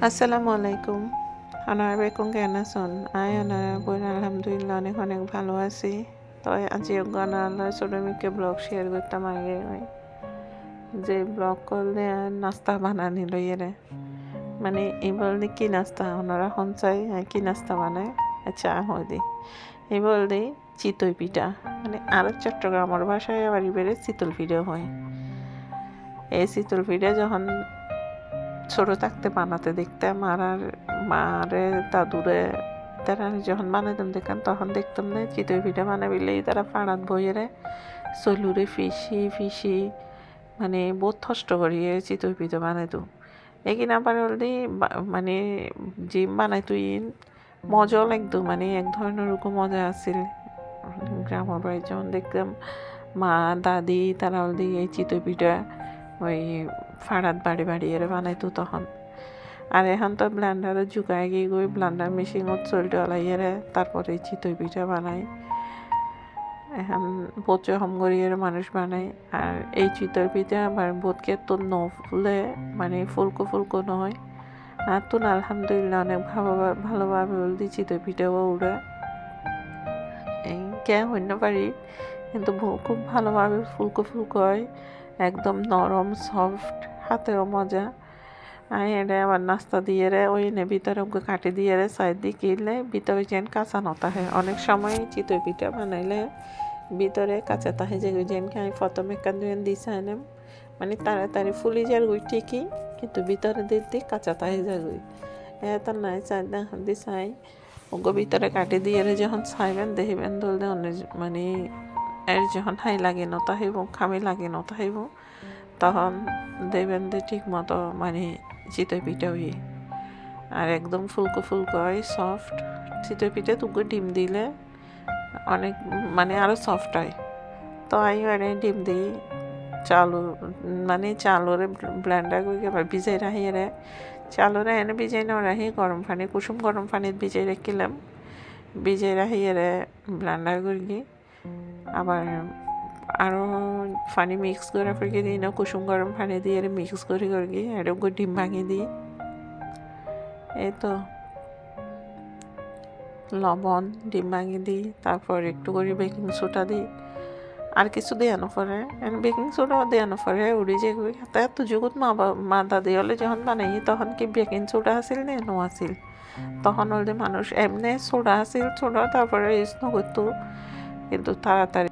আসসালামু আলাইকুম। আপনারা বেকন কেন আছেন? আপনারা বোন আলহামদুলিল্লাহ অনেক অনেক ভালো আছি। তো আজি আল্লাহ ছোট মিকে ব্লগ শেয়ার করতাম আগে যে ব্লগ করলে নাস্তা বানানি লইয়েরে মানে এই বলদি কি নাস্তা ওনারা হনচাই কি নাস্তা বানায় আচ্ছা হদি এই বলদি চিতই পিঠা মানে আর চট্টগ্রামের ভাষায় বাড়ি বেড়ে চিতল পিঠা হয়। এই চিতল পিঠা যখন ছোট থাকতে বানাতে দেখতাম আর মারে দাদুরে তারা যখন বানাইতাম দেখতাম তখন দেখতাম না চিতই পিঠা বানাবিলেই তারা পাড়াত বইয়েরে চলুরে ফিসি ফিসি মানে বহুত কষ্ট করিয়ে চিতই পিঠা বানাইতো এগিন আবার অলরেডি মানে যে বানাইতো মজাও লাগতো মানে এক ধরনের ওরকম মজা আছিল। গ্রামের বাড়ি যখন দেখতাম মা দাদি তারা অলরেডি এই চিতই পিঠা ওই ফাড়াত বাড়ি বাড়ি এর বানাইতো তখন। আর এখন তো ব্লেন্ডারে ঝুঁকায় গিয়ে গই ব্লেন্ডার মেশিনত চলতে ওলাইয়েরে তারপরে চিতই পিঠা বানাই। এখন বোধ হম করিয়ে মানুষ বানায়। আর এই চিতই পিঠা আবার বোধকে তো ফুলে মানে ফুলকো ফুলকো নয় আর তো আলহামদুলিল্লাহ অনেক ভালোভাবে বলদি চিতই পিঠাও উড়ে এই কে হইন পারি কিন্তু খুব ভালোভাবে ফুলকো ফুলকো হয় একদম নরম সফট হাতেও মজা। এটা আবার নাস্তা দিয়ে রে ওই নে ভিতরে কাটি দিয়ে রে সাইড দিয়ে কিনলে ভিতরে যেন কাঁচা নতা হয় অনেক সময় চিতই পিঠা বানাইলে ভিতরে কাঁচা তাহে যে যেন আমি প্রথমে কান্দুয়েন দিছে আনেম মানে তাড়াতাড়ি ফুলি যার গুই ঠিকই কিন্তু ভিতরে দিতে কাঁচা তাহে যাগুই এত নাই চাই না দি চাই ওগো ভিতরে কাটি দিয়ে রে যখন চাইবেন দেখিবেন ধরলে মানে এর যখন হাই লাগে নতা হইব খামি লাগে নতা হইব তখন দেখবেন যে ঠিক মতো মানে চিতই পিঠা হই আর একদম ফুলকো ফুলকো হয় সফট চিতই পিঠা তুকো ডিম দিলে অনেক মানে আরও সফট হয়। তো আমি মানে ডিম দিই চালু মানে চালরে ব্লেন্ডার করে আবার ভিজাই রাখি রে চালরে এনে ভিজাই না রাখি গরম পানি কুসুম গরম পানিত ভিজাই রাখিলাম ভিজাই রাখি রে ব্লেন্ডার করি আবার আরও পানি মিক্স করে ফিরকে দিই না কুসুম গরম পানি দিয়ে মিক্স করে এরকম করে ডিম ভাঙি দিই এই তো লবণ ডিম ভাঙি দিই তারপর একটু করে বেকিং সোডা দিই আর কিছু দেওয়ানো পরে বেকিং সোডাও দেওয়ানো পরে উড়ি যে এত যুগত মা দাদি হলে যখন বানাই তখন কি বেকিং সোডা আছিল নে নো আছিল তখন হলে মানুষ এমনি সোডা আছিল সোডা তারপরে ইউজ নকরতো কিন্তু তাড়াতাড়ি